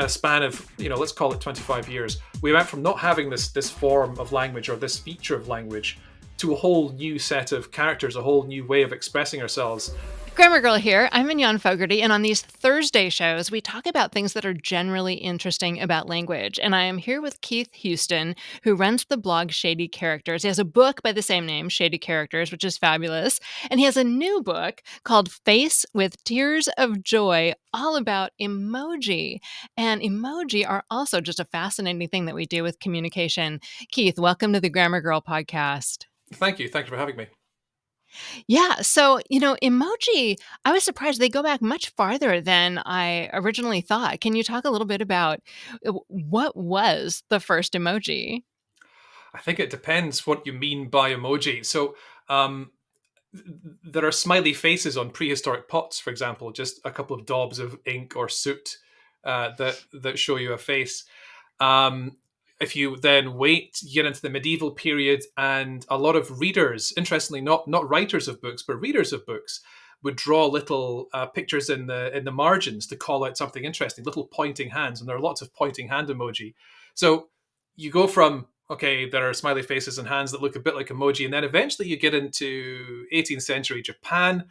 span of, let's call it 25 years, we went from not having this form of language or this feature of language to a whole new set of characters, a whole new way of expressing ourselves. Grammar Girl here. I'm Mignon Fogarty, and on these Thursday shows, we talk about things that are generally interesting about language. And I am here with Keith Houston, who runs the blog Shady Characters. He has a book by the same name, Shady Characters, which is fabulous. And he has a new book called Face with Tears of Joy, all about emoji. And emoji are also just a fascinating thing that we do with communication. Keith, welcome to the Grammar Girl podcast. Thank you for having me. Yeah. So, emoji, I was surprised they go back much farther than I originally thought. Can you talk a little bit about what was the first emoji? I think it depends what you mean by emoji. So um, there are smiley faces on prehistoric pots, for example, just a couple of daubs of ink or soot that show you a face. Um, if you then wait, you get into the medieval period, and a lot of readers, interestingly, not writers of books, but readers of books, would draw little pictures in the margins to call out something interesting, little pointing hands, and there are lots of pointing hand emoji. So you go from, okay, there are smiley faces and hands that look a bit like emoji, and then eventually you get into 18th century Japan,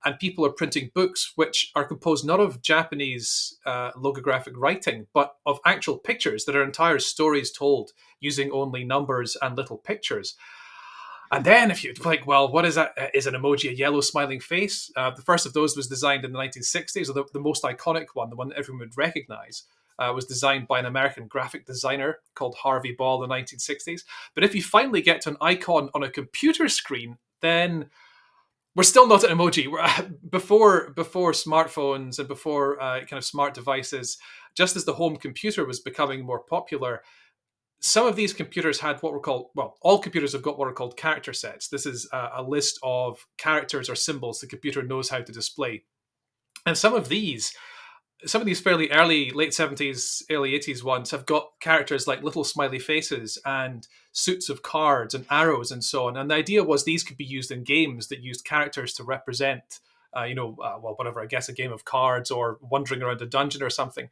and people are printing books which are composed not of Japanese logographic writing, but of actual pictures that are entire stories told using only numbers and little pictures. And then, if you like, well, what is that? Is an emoji a yellow smiling face? The first of those was designed in the 1960s, or the most iconic one, the one that everyone would recognize, was designed by an American graphic designer called Harvey Ball in the 1960s. But if you finally get to an icon on a computer screen, then we're still not an emoji. Before smartphones and before kind of smart devices, just as the home computer was becoming more popular, some of these computers had what were called, well, all computers have got what are called character sets. This is a list of characters or symbols the computer knows how to display. And some of these fairly early, late 70s, early 80s ones have got characters like little smiley faces and suits of cards and arrows and so on. And the idea was these could be used in games that used characters to represent, well, whatever, I guess a game of cards or wandering around a dungeon or something.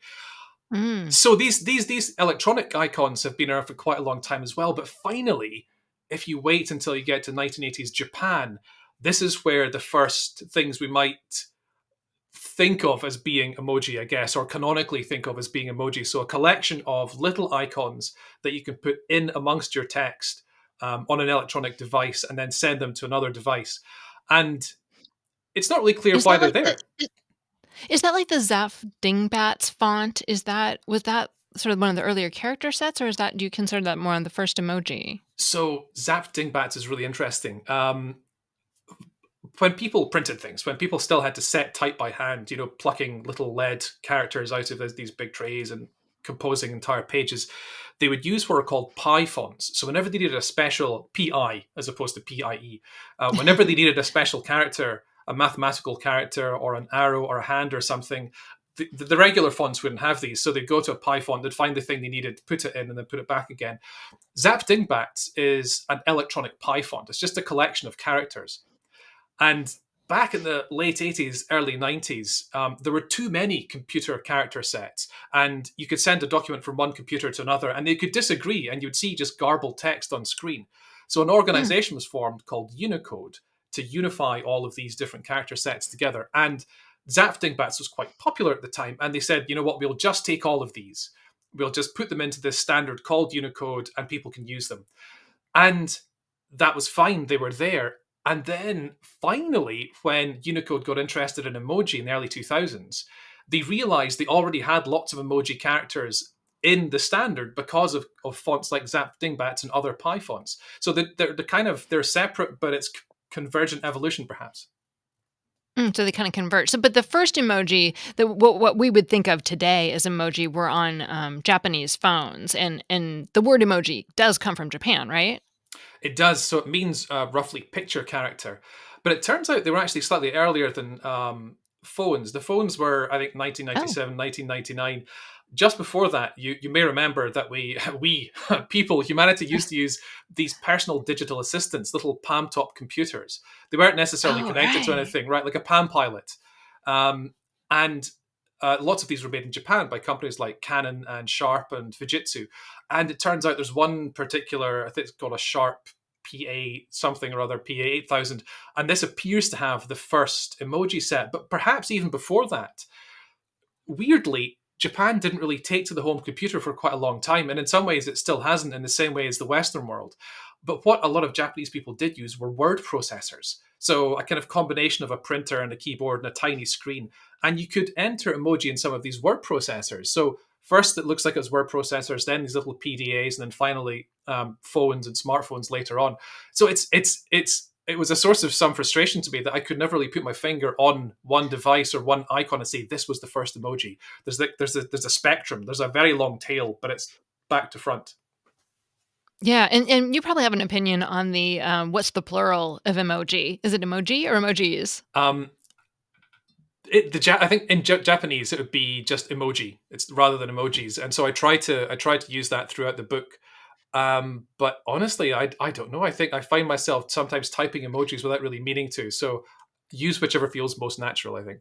Mm. So these electronic icons have been around for quite a long time as well. But finally, if you wait until you get to 1980s Japan, this is where the first things we might think of as being emoji, I guess, or canonically think of as being emoji. So a collection of little icons that you can put in amongst your text on an electronic device and then send them to another device. And it's not really clear Is why that they're like there. is that like the Zap Dingbats font? Was that sort of one of the earlier character sets, or is that do you consider that more on the first emoji? So Zap Dingbats is really interesting. When people printed things, when people still had to set type by hand, plucking little lead characters out of these big trays and composing entire pages, they would use what are called pi fonts. So whenever they needed a special pi, as opposed to pie, whenever they needed a special character, a mathematical character or an arrow or a hand or something, the regular fonts wouldn't have these. So they'd go to a pi font, they'd find the thing they needed, put it in, and then put it back again. Zap Dingbats is an electronic pi font. It's just a collection of characters. And back in the late 80s, early 90s, there were too many computer character sets. And you could send a document from one computer to another, and they could disagree, and you'd see just garbled text on screen. So an Hmm. organization was formed called Unicode to unify all of these different character sets together. And Zap Dingbats was quite popular at the time. And they said, you know what, we'll just take all of these. We'll just put them into this standard called Unicode, and people can use them. And that was fine. They were there. And then finally, when Unicode got interested in emoji in the early 2000s, they realized they already had lots of emoji characters in the standard because of fonts like Zap Dingbats and other Pi fonts. So they're separate, but it's convergent evolution, perhaps. So they kind of converge. So, but the first emoji, what we would think of today as emoji, were on Japanese phones, and the word emoji does come from Japan, right? It does. So it means roughly picture character. But it turns out they were actually slightly earlier than phones. The phones were, I think, Oh, 1997, 1999. Just before that, you may remember that we people, humanity used to use these personal digital assistants, little palm top computers. They weren't necessarily oh, connected to right. anything, right? Like a Palm Pilot. And lots of these were made in Japan by companies like Canon and Sharp and Fujitsu. And it turns out there's one particular, I think it's called a Sharp PA something or other, PA 8000. And this appears to have the first emoji set. But perhaps even before that, weirdly, Japan didn't really take to the home computer for quite a long time. And in some ways, it still hasn't in the same way as the Western world. But what a lot of Japanese people did use were word processors. So a kind of combination of a printer and a keyboard and a tiny screen. And you could enter emoji in some of these word processors. So first, it looks like it's word processors, then these little PDAs, and then finally phones and smartphones later on. So it was a source of some frustration to me that I could never really put my finger on one device or one icon and say this was the first emoji. There's a spectrum. There's a very long tail, but it's back to front. Yeah, and you probably have an opinion on the, what's the plural of emoji? Is it emoji or emojis? Um, I think in Japanese it would be just emoji. It's rather than emojis, and so I try to use that throughout the book. But honestly, I don't know. I think I find myself sometimes typing emojis without really meaning to. So use whichever feels most natural, I think.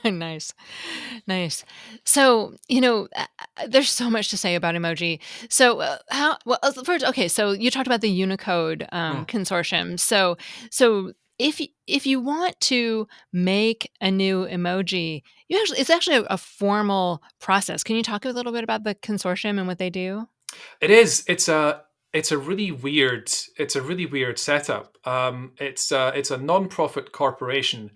Nice. Nice. So, there's so much to say about emoji. So, how well, first, okay, so you talked about the Unicode, Mm. consortium. So if you want to make a new emoji, it's actually a formal process. Can you talk a little bit about the consortium and what they do? It is. It's a really weird setup. It's a non-profit corporation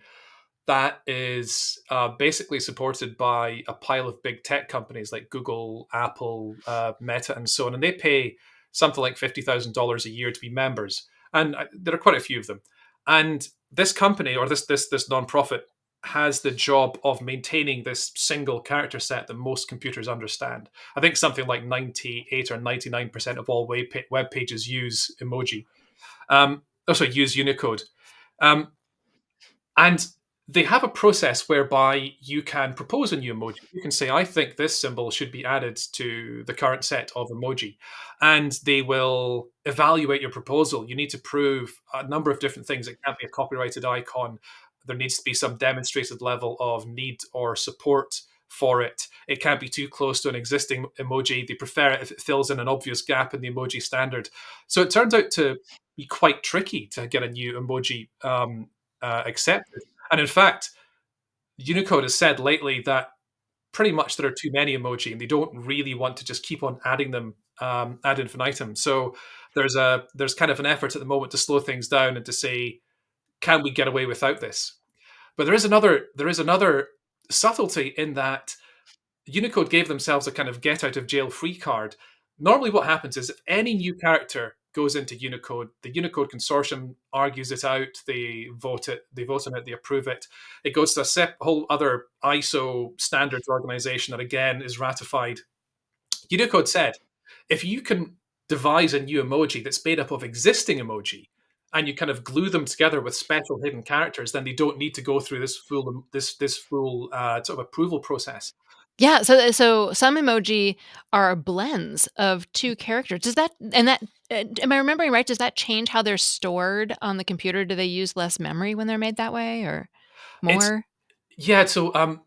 that is basically supported by a pile of big tech companies like Google, Apple, Meta, and so on, and they pay something like $50,000 a year to be members, and there are quite a few of them. And this company or this nonprofit has the job of maintaining this single character set that most computers understand. I think something like 98 or 99% of all web pages use emoji. Also use Unicode. Um, and they have a process whereby you can propose a new emoji. You can say, I think this symbol should be added to the current set of emoji. And they will evaluate your proposal. You need to prove a number of different things. It can't be a copyrighted icon. There needs to be some demonstrated level of need or support for it. It can't be too close to an existing emoji. They prefer it if it fills in an obvious gap in the emoji standard. So it turns out to be quite tricky to get a new emoji accepted. And in fact, Unicode has said lately that pretty much there are too many emoji, and they don't really want to just keep on adding them ad infinitum. So there's kind of an effort at the moment to slow things down and to say, can we get away without this? But there is another subtlety in that Unicode gave themselves a kind of get out of jail free card. Normally, what happens is if any new character goes into Unicode, the Unicode Consortium argues it out, they vote on it, they approve it. It goes to a whole other ISO standards organization that again is ratified. Unicode said, if you can devise a new emoji that's made up of existing emoji, and you kind of glue them together with special hidden characters, then they don't need to go through this full sort of approval process. Yeah, so some emoji are blends of 2 characters. Does that and that am I remembering right? Does that change how they're stored on the computer? Do they use less memory when they're made that way or It's more? Yeah, so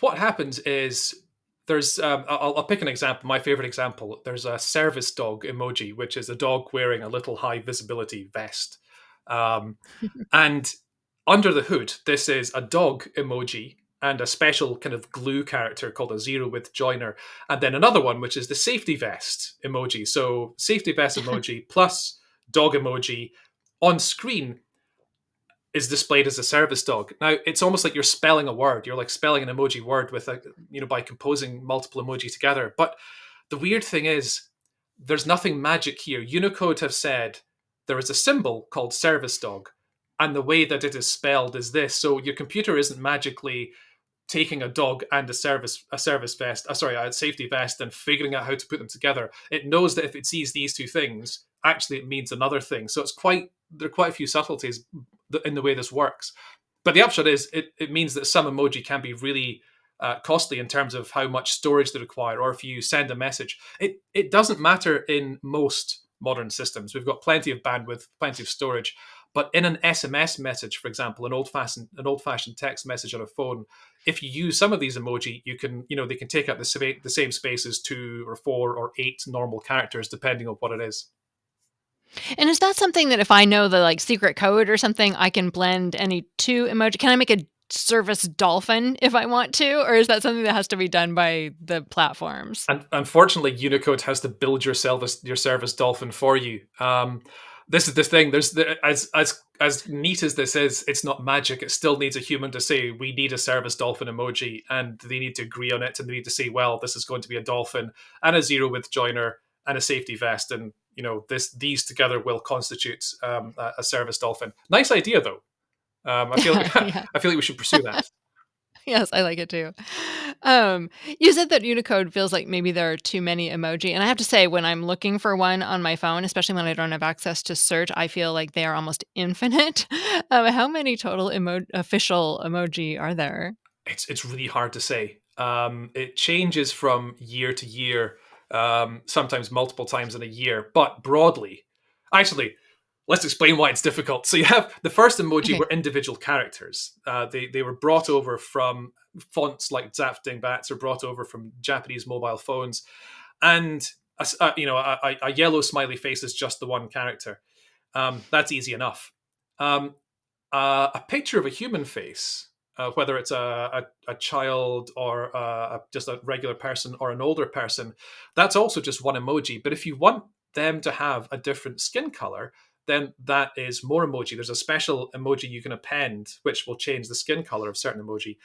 what happens is there's I'll pick an example. My favorite example. There's a service dog emoji, which is a dog wearing a little high visibility vest, and under the hood, this is a dog emoji and a special kind of glue character called a zero with joiner, and then another one which is the safety vest emoji. So safety vest emoji plus dog emoji on screen is displayed as a service dog. Now it's almost like you're spelling a word. You're like spelling an emoji word with a by composing multiple emoji together. But the weird thing is there's nothing magic here. Unicode have said there is a symbol called service dog, and the way that it is spelled is this. So your computer isn't magically taking a dog and a service vest, sorry, a safety vest, and figuring out how to put them together. It knows that if it sees these two things, actually it means another thing. So there are quite a few subtleties in the way this works. But the upshot is it means that some emoji can be really costly in terms of how much storage they require, or if you send a message. It doesn't matter in most modern systems. We've got plenty of bandwidth, plenty of storage. But in an SMS message, for example, an old fashioned text message on a phone, if you use some of these emoji, you can, they can take up the same space as 2 or 4 or 8 normal characters, depending on what it is. And is that something that if I know the, like, secret code or something, I can blend any 2 emoji? Can I make a service dolphin if I want to, or is that something that has to be done by the platforms? And unfortunately, Unicode has to build your service dolphin for you. This is the thing. As neat as this is, it's not magic. It still needs a human to say we need a service dolphin emoji, and they need to agree on it, and they need to say, well, this is going to be a dolphin and a zero with joiner and a safety vest, and these together will constitute a service dolphin. Nice idea, though. I feel Yeah. I feel like we should pursue that. Yes, I like it too. You said that Unicode feels like maybe there are too many emoji, and I have to say, when I'm looking for one on my phone, especially when I don't have access to search, I feel like they are almost infinite. How many total official emoji are there? It's really hard to say. It changes from year to year, sometimes multiple times in a year, but broadly, actually, let's explain why it's difficult. So you have the first emoji Okay. were individual characters. They were brought over from fonts like Zap Dingbats, or brought over from Japanese mobile phones, and a yellow smiley face is just the one character. That's easy enough. Um, a picture of a human face, whether it's a child or just a regular person or an older person, that's also just one emoji. But if you want them to have a different skin color, then that is more emoji. There's a special emoji you can append, which will change the skin color of certain emoji.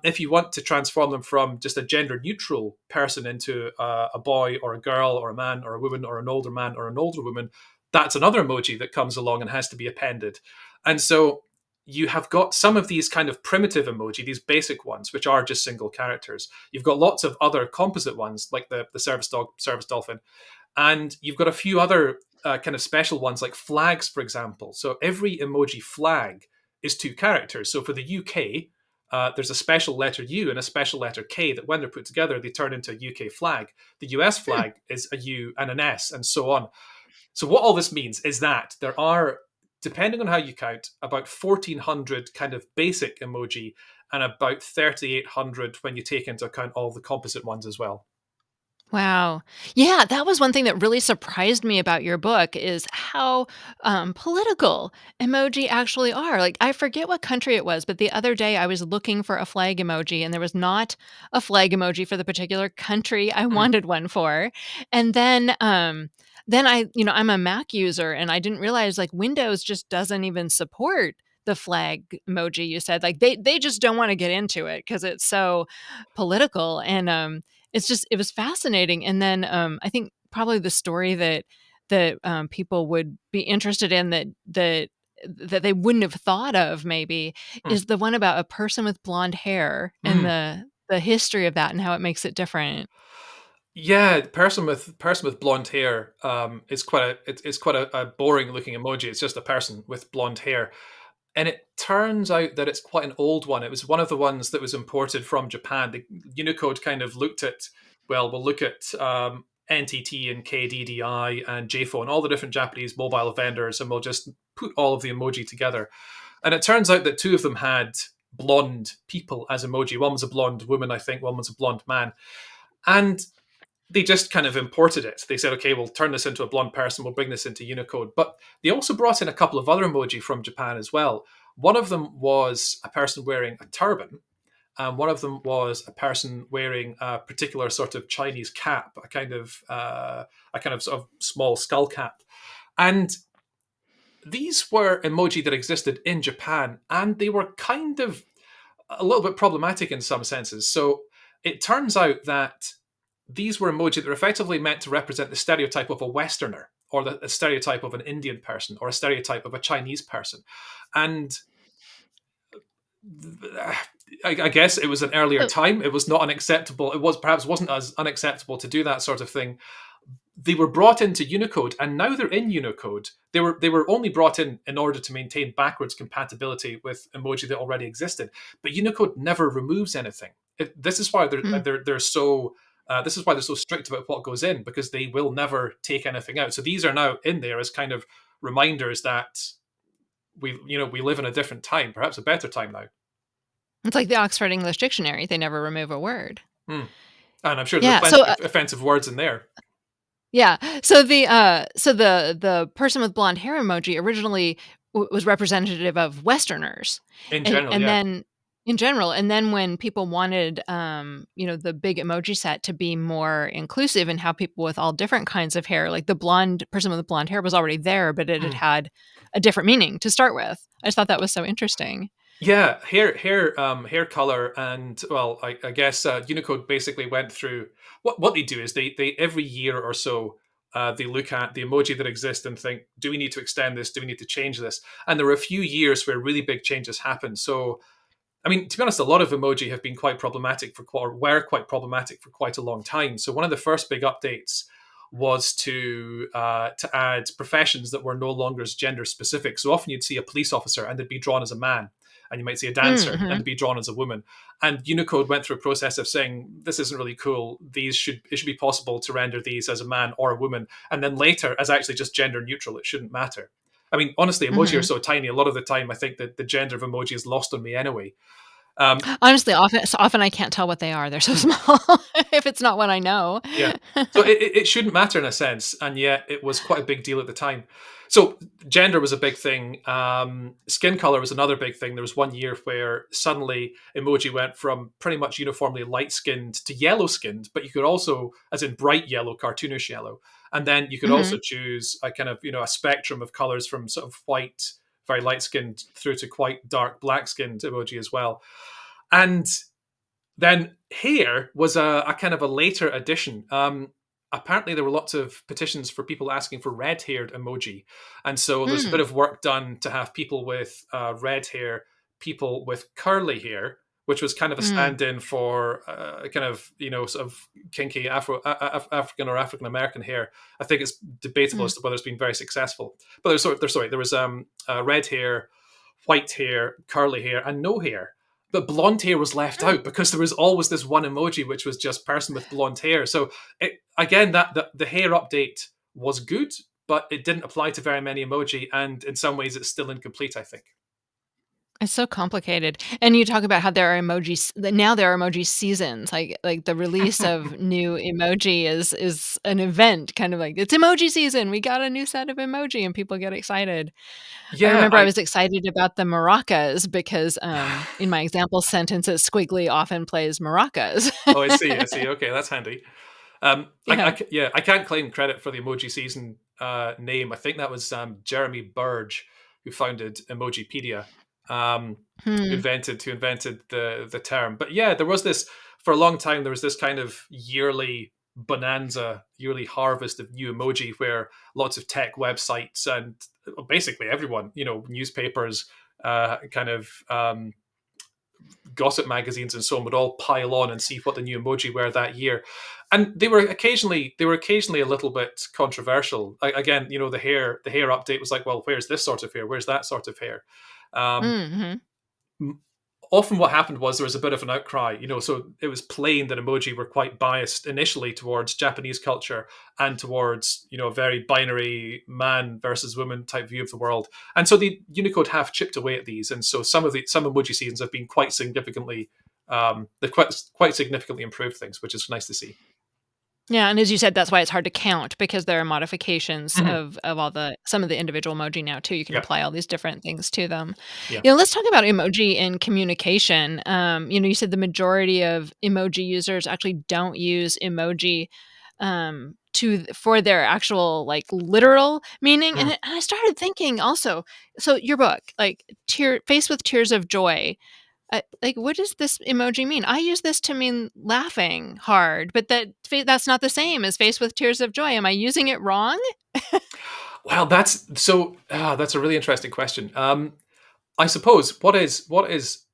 If you want to transform them from just a gender neutral person into a boy or a girl or a man or a woman or an older man or an older woman, that's another emoji that comes along and has to be appended. And so you have got some of these kind of primitive emoji, these basic ones, which are just single characters. You've got lots of other composite ones, like the service dog, service dolphin, and you've got a few other kind of special ones, like flags, for example. So every emoji flag is 2 characters. So for the UK, there's a special letter U and a special letter K that, when they're put together, they turn into a UK flag. The US Hmm. flag is a U and an S, and so on. So what all this means is that there are, depending on how you count, about 1,400 kind of basic emoji, and about 3,800 when you take into account all the composite ones as well. Wow. Yeah, that was one thing that really surprised me about your book is how political emoji actually are. Like, I forget what country it was, but the other day I was looking for a flag emoji and there was not a flag emoji for the particular country I Mm, wanted one for. And then I'm a Mac user and I didn't realize like Windows just doesn't even support the flag emoji you said. Like they just don't want to get into it because it's so political. And it was fascinating, and then, I think probably the story that people would be interested in that they wouldn't have thought of maybe mm, is the one about a person with blonde hair and mm. the history of that and how it makes it different. Yeah, person with blonde hair is it's quite a boring looking emoji. It's just a person with blonde hair. And it turns out that it's quite an old one. It was one of the ones that was imported from Japan. The Unicode kind of looked at, well, we'll look at NTT and KDDI and JPhone, all the different Japanese mobile vendors, and we'll just put all of the emoji together. And it turns out that 2 of them had blonde people as emoji. One was a blonde woman, I think. One was a blonde man. And they just kind of imported it. They said, okay, we'll turn this into a blonde person, we'll bring this into Unicode. But they also brought in a couple of other emoji from Japan as well. One of them was a person wearing a turban, and one of them was a person wearing a particular sort of Chinese cap, a kind of sort of small skull cap. And these were emoji that existed in Japan, and they were kind of a little bit problematic in some senses. So it turns out that these were emoji that were effectively meant to represent the stereotype of a Westerner, or the stereotype of an Indian person, or a stereotype of a Chinese person. And I guess it was an earlier So time. It was not unacceptable. It was perhaps wasn't as unacceptable to do that sort of thing. They were brought into Unicode, and now they're in Unicode. They were only brought in order to maintain backwards compatibility with emoji that already existed. But Unicode never removes anything. This is why mm. they're so. This is why they're so strict about what goes in, because they will never take anything out. So these are now in there as kind of reminders that we live in a different time, perhaps a better time now. It's like the Oxford English Dictionary, they never remove a word. Hmm. And I'm sure there are Yeah, plenty so, of offensive words in there yeah. So the person with blonde hair emoji originally was representative of Westerners, in and general. and Yeah. then in general, and then when people wanted, the big emoji set to be more inclusive and have people with all different kinds of hair, like the blonde person with the blonde hair was already there, but it had Hmm. had a different meaning to start with. I just thought that was so interesting. Yeah, hair color, and well, I guess Unicode basically went through what they do is they every year or so they look at the emoji that exists and think, do we need to extend this? Do we need to change this? And there were a few years where really big changes happened. So I mean, to be honest, a lot of emoji have been quite problematic or were quite problematic for quite a long time. So one of the first big updates was to add professions that were no longer gender specific. So often you'd see a police officer and they'd be drawn as a man, and you might see a dancer and Mhm. they'd be drawn as a woman. And Unicode went through a process of saying this isn't really cool. It should be possible to render these as a man or a woman, and then later as actually just gender neutral. It shouldn't matter. I mean, honestly, emoji are Mhm. so tiny. A lot of the time, I think that the gender of emoji is lost on me anyway. Um, Honestly, often I can't tell what they are, they're so hmm, small if it's not what I know. yeah. So it shouldn't matter in a sense, and yet it was quite a big deal at the time. So gender was a big thing. Skin color was another big thing. There was one year where suddenly emoji went from pretty much uniformly light skinned to yellow skinned, but you could also, as in bright yellow, cartoonish yellow, and then you could also Mhm. choose a kind of a spectrum of colors from sort of white, very light skinned, through to quite dark black skinned emoji as well. And then hair was a kind of a later addition. Apparently, there were lots of petitions for people asking for red-haired emoji, and so there's a bit Mm. of work done to have people with red hair, people with curly hair, which was kind of a Mm. stand-in for kind of sort of kinky African or African American hair. I think it's debatable Mm. as to whether it's been very successful. But there was red hair, white hair, curly hair, and no hair. But blonde hair was left Mm. out because there was always this one emoji which was just person with blonde hair. So again, that the hair update was good, but it didn't apply to very many emoji, and in some ways, it's still incomplete. I think. It's so complicated, and you talk about how there are emojis that now there are emoji seasons, like the release of new emoji is an event, kind of like, "It's emoji season, we got a new set of emoji," and people get excited. I Yeah, remember I was excited about the maracas because, in my example sentences, squiggly often plays maracas. Oh, I see. I see. Okay, that's handy. Yeah. Yeah, I can't claim credit for the emoji season name. I think that was Jeremy Burge who founded Emojipedia, um, Hmm. who invented the term. But yeah, there was this for a long time. There was this kind of yearly bonanza, yearly harvest of new emoji, where lots of tech websites and basically everyone, newspapers, kind of gossip magazines and so on would all pile on and see what the new emoji were that year, and they were occasionally a little bit controversial. Again, the hair update was like, well, where's this sort of hair? Where's that sort of hair? Um, Mhm. Often what happened was there was a bit of an outcry, so it was plain that emoji were quite biased initially towards Japanese culture and towards, a very binary man versus woman type view of the world. And so the Unicode have chipped away at these. And so some emoji seasons have been quite significantly, they've quite significantly improved things, which is nice to see. Yeah, and as you said, that's why it's hard to count because there are modifications Mhm. of all the some of the individual emoji now too. You can Yeah. apply all these different things to them. Yeah. Let's talk about emoji in communication. You said the majority of emoji users actually don't use emoji for their actual like literal meaning. And, Mhm. I started thinking also, so your book, like tear face with tears of joy. Like, what does this emoji mean? I use this to mean laughing hard, but that's not the same as face with tears of joy. Am I using it wrong? Well, that's a really interesting question. I suppose what is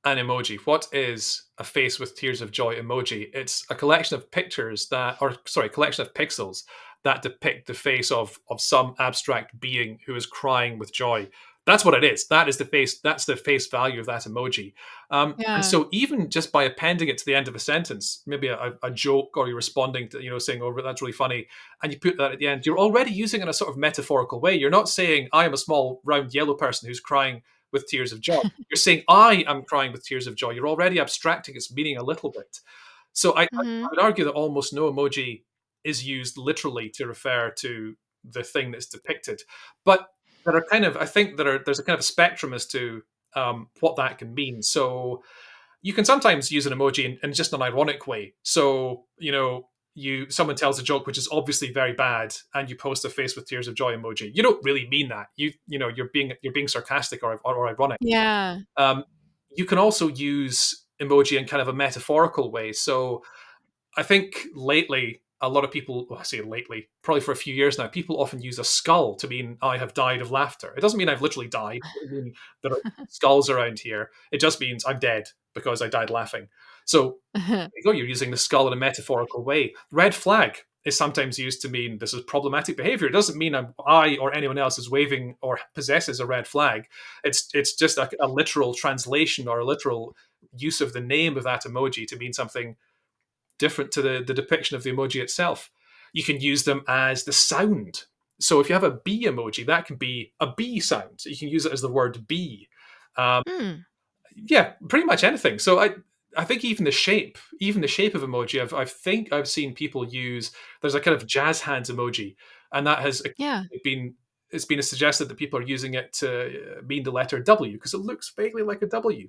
an emoji? What is a face with tears of joy emoji? It's a collection of pictures collection of pixels that depict the face of some abstract being who is crying with joy. That's what it is. That is the face. That's the face value of that emoji. And Yeah. so even just by appending it to the end of a sentence, maybe a joke, or you're responding to, saying, "Oh, that's really funny," and you put that at the end, you're already using it in a sort of metaphorical way. You're not saying, "I am a small round yellow person who's crying with tears of joy." You're saying, "I am crying with tears of joy." You're already abstracting its meaning a little bit. So I Mhm. would argue that almost no emoji is used literally to refer to the thing that's depicted. But there are kind of, I think there's a kind of a spectrum as to what that can mean. So you can sometimes use an emoji in just an ironic way. So someone tells a joke which is obviously very bad, and you post a face with tears of joy emoji. You don't really mean that. You're being sarcastic or ironic. Yeah. Um, you can also use emoji in kind of a metaphorical way. So I think lately, a lot of people, well, I say lately, probably for a few years now, people often use a skull to mean I have died of laughter. It doesn't mean I've literally died. It doesn't mean there are skulls around here. It just means I'm dead because I died laughing. So there you go, you're using the skull in a metaphorical way. Red flag is sometimes used to mean this is problematic behavior. It doesn't mean I or anyone else is waving or possesses a red flag. It's just a literal translation or a literal use of the name of that emoji to mean something different to the depiction of the emoji itself. You can use them as the sound. So if you have a bee emoji, that can be a bee sound. So you can use it as the word bee. Um, Hmm. yeah, pretty much anything. So I think even the shape of emoji, I think I've seen people use. There's a kind of jazz hands emoji, and that has Yeah. been it's been suggested that people are using it to mean the letter W because it looks vaguely like a W.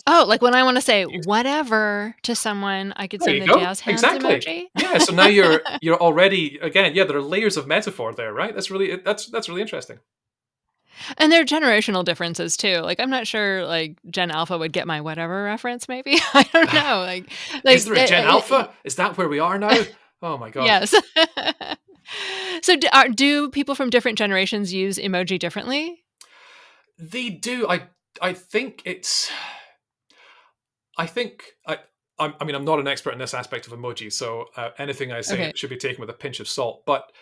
Oh, like when I wanna say "whatever" to someone, I could There send you the go. jazz hands Exactly. emoji? Yeah. So now you're already, again. Yeah, there are layers of metaphor there, right? That's really interesting. And there are generational differences too. Like, I'm not sure, like, Gen Alpha would get my "whatever" reference maybe? I don't know, Is like, there a Gen Alpha? Is that where we are now? Oh my god. yes. So, do people from different generations use emoji differently? They do. I think it's. I think I mean, I'm not an expert in this aspect of emoji, so anything I say Okay. should be taken with a pinch of salt. But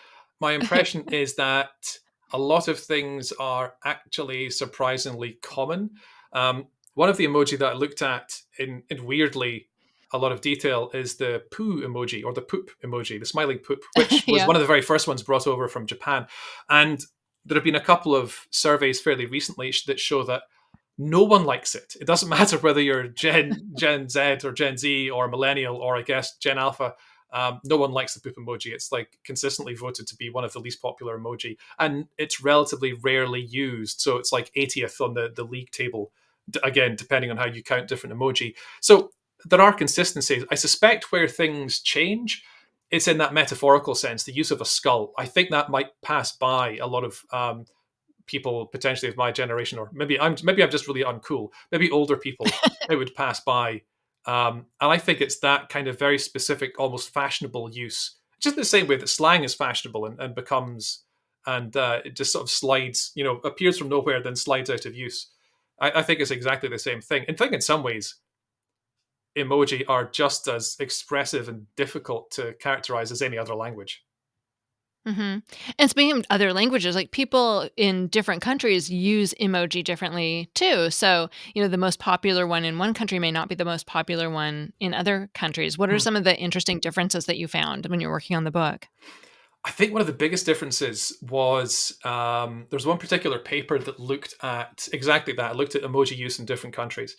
my impression is that a lot of things are actually surprisingly common. One of the emoji that I looked at in weirdly a lot of detail is the poo emoji, or the poop emoji, the smiling poop, which was Yeah. one of the very first ones brought over from Japan. And there have been a couple of surveys fairly recently that show that no one likes it. It doesn't matter whether you're Gen Z or Gen Z or millennial or, I guess, Gen Alpha. No one likes the poop emoji. It's like consistently voted to be one of the least popular emoji, and it's relatively rarely used. So it's like 80th on the league table. Again, depending on how you count different emoji. So there are consistencies. I suspect where things change, it's in that metaphorical sense. The use of a skull. I think that might pass by a lot of people potentially of my generation, or maybe I'm just really uncool. Maybe older people, it would pass by, and I think it's that kind of very specific, almost fashionable use, just the same way that slang is fashionable and becomes, and it just sort of slides, appears from nowhere, then slides out of use. I think it's exactly the same thing. And I think in some ways, emoji are just as expressive and difficult to characterize as any other language. Mhm. And speaking of other languages, like, people in different countries use emoji differently too. So, the most popular one in one country may not be the most popular one in other countries. What are Hmm. some of the interesting differences that you found when you're working on the book? I think one of the biggest differences was there's one particular paper that looked at exactly that. It looked at emoji use in different countries,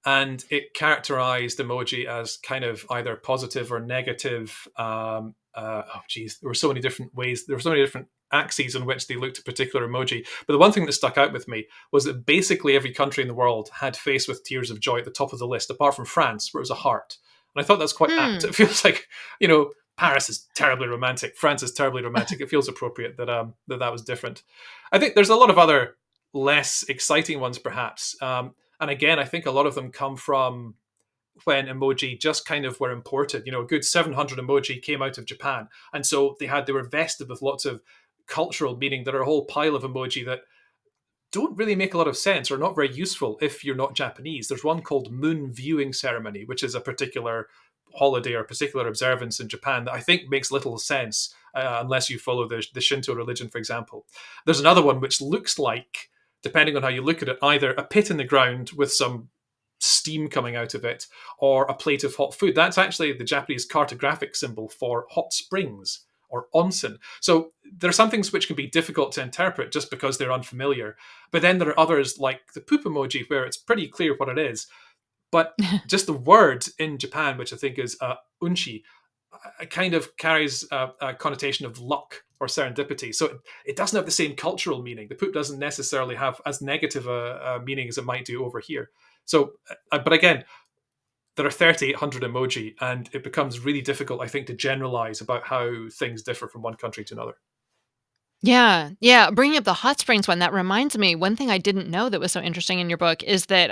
and it characterized emoji as kind of either positive or negative. Oh, geez, there were so many different ways. There were so many different axes on which they looked at particular emoji. But the one thing that stuck out with me was that basically every country in the world had face with tears of joy at the top of the list, apart from France, where it was a heart. And I thought that's quite apt. Hmm. It feels like, you know, Paris is terribly romantic. France is terribly romantic. It feels appropriate that that was different. I think there's a lot of other less exciting ones, perhaps. And again, I think a lot of them come from when emoji just kind of were imported. A good 700 emoji came out of Japan, and so they were vested with lots of cultural meaning. There are a whole pile of emoji that don't really make a lot of sense or not very useful if you're not Japanese. There's one called Moon Viewing Ceremony, which is a particular holiday or particular observance in Japan that I think makes little sense unless you follow the Shinto religion, for example. There's another one which looks like depending on how you look at it, either a pit in the ground with some steam coming out of it or a plate of hot food. That's actually the Japanese cartographic symbol for hot springs or onsen. So there are some things which can be difficult to interpret just because they're unfamiliar. But then there are others like the poop emoji where it's pretty clear what it is. But just the word in Japan, which I think is unchi, kind of carries a connotation of luck or serendipity. So it doesn't have the same cultural meaning. The poop doesn't necessarily have as negative a meaning as it might do over here. So, but again, there are 3,800 emoji, and it becomes really difficult, I think, to generalize about how things differ from one country to another. Yeah, yeah, bringing up the hot springs one, that reminds me, one thing I didn't know that was so interesting in your book is that,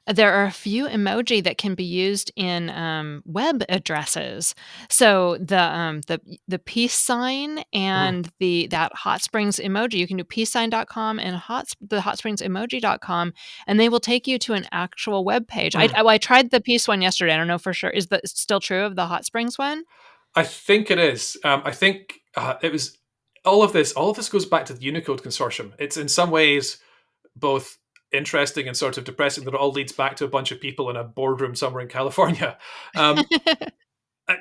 there are a few emoji that can be used in, web addresses. So the peace sign Mm. and that hot springs emoji, you can do peacesign.com and the hotsprings emoji.com, and they will take you to an actual web page. Mm. I tried the peace one yesterday, I don't know for sure. Is that still true of the hot springs one? I think it is. I think it was all of this. All of this goes back to the Unicode Consortium. It's in some ways both interesting and sort of depressing that it all leads back to a bunch of people in a boardroom somewhere in California. Um,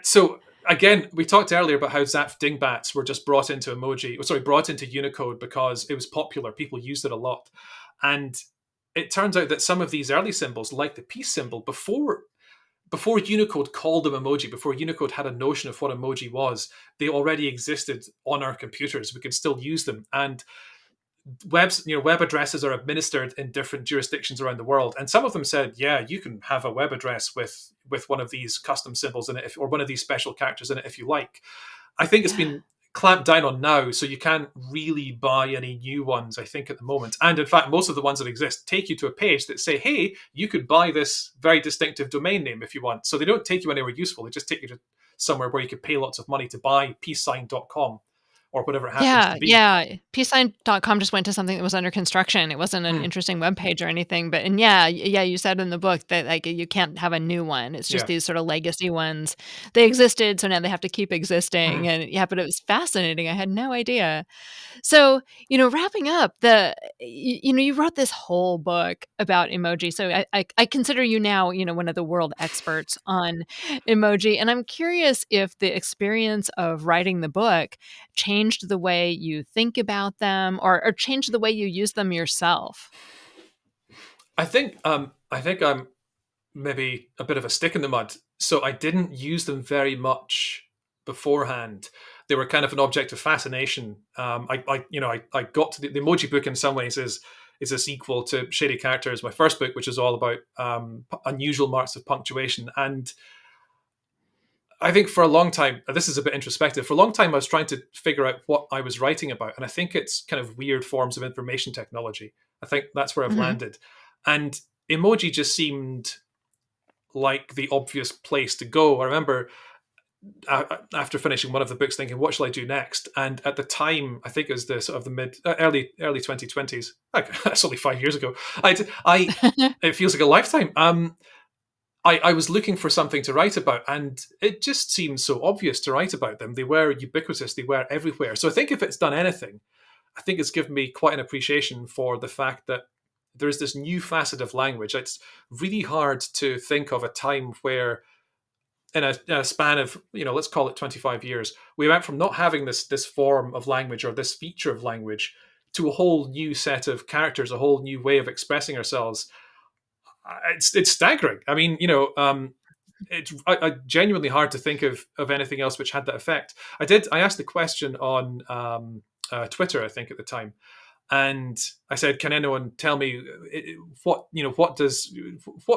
so again, we talked earlier about how Zap Dingbats were just brought into emoji, sorry, brought into Unicode because it was popular. People used it a lot, and it turns out that some of these early symbols, like the peace symbol, before Unicode called them emoji, before Unicode had a notion of what emoji was, they already existed on our computers. We could still use them, and web addresses are administered in different jurisdictions around the world, and some of them said, yeah, you can have a web address with one of these custom symbols in it, or one of these special characters in it if you like. I think it's Yeah. been clamped down on now, so you can't really buy any new ones, I think, at the moment. And in fact, most of the ones that exist take you to a page that say, hey, you could buy this very distinctive domain name if you want. So they don't take you anywhere useful, they just take you to somewhere where you could pay lots of money to buy peacesign.com or whatever it happens Yeah, to be. yeah. Peacesign.com just went to something that was under construction. It wasn't an Mm, interesting web page or anything, but and yeah, yeah, you said in the book that, like, you can't have a new one. It's just yeah. these sort of legacy ones. They existed, so now they have to keep existing, Mm. and yeah, but it was fascinating. I had no idea. So, wrapping up, you wrote this whole book about emoji. So I consider you now, one of the world experts on emoji. And I'm curious if the experience of writing the book changed the way you think about them or changed the way you use them yourself. I think I'm maybe a bit of a stick in the mud. So I didn't use them very much beforehand. They were kind of an object of fascination. I got to the emoji book in some ways is a sequel to Shady Characters, my first book, which is all about unusual marks of punctuation. And I think for a long time, this is a bit introspective. For a long time, I was trying to figure out what I was writing about, and I think it's kind of weird forms of information technology. I think that's where I've Mhm. landed, and emoji just seemed like the obvious place to go. I remember after finishing one of the books thinking, what shall I do next? And at the time, I think it was the sort of the early 2020s. Like, that's only 5 years ago. I it feels like a lifetime. I was looking for something to write about, and it just seemed so obvious to write about them. They were ubiquitous, they were everywhere. So I think if it's done anything, I think it's given me quite an appreciation for the fact that there's this new facet of language. It's really hard to think of a time where in a span of, let's call it 25 years, we went from not having this form of language or this feature of language to a whole new set of characters, a whole new way of expressing ourselves. It's staggering. I mean, it's genuinely hard to think of anything else which had that effect. I asked the question on Twitter, I think, at the time, and I said, "Can anyone tell me what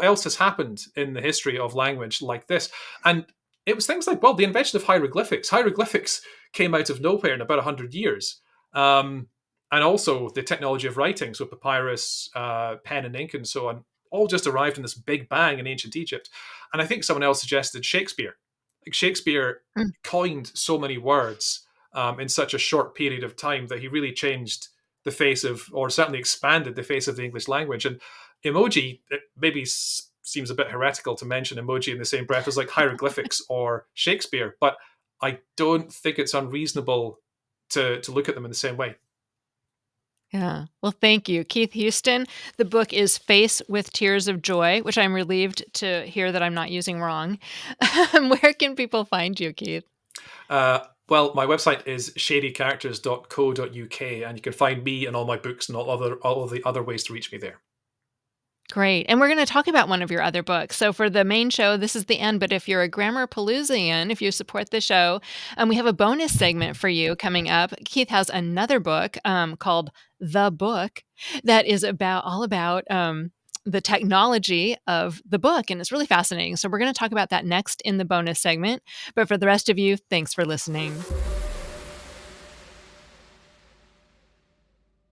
else has happened in the history of language like this?" And it was things like, well, the invention of hieroglyphics. Hieroglyphics came out of nowhere in about 100 years, and also the technology of writing, so papyrus, pen and ink, and so on, all just arrived in this big bang in ancient Egypt. And I think someone else suggested Shakespeare. Like Shakespeare Mm. coined so many words in such a short period of time that he really changed the face of, or certainly expanded the face of the English language. And emoji, it maybe seems a bit heretical to mention emoji in the same breath as like hieroglyphics or Shakespeare, but I don't think it's unreasonable to look at them in the same way. Yeah. Well, thank you, Keith Houston. The book is Face with Tears of Joy, which I'm relieved to hear that I'm not using wrong. Where can people find you, Keith? Well, my website is shadycharacters.co.uk, and you can find me and all my books and all of the other ways to reach me there. Great. And we're going to talk about one of your other books. So, for the main show, this is the end. But if you're a Grammar Paloozian, if you support the show, we have a bonus segment for you coming up. Keith has another book called The Book that is all about the technology of the book. And it's really fascinating. So, we're going to talk about that next in the bonus segment. But for the rest of you, thanks for listening.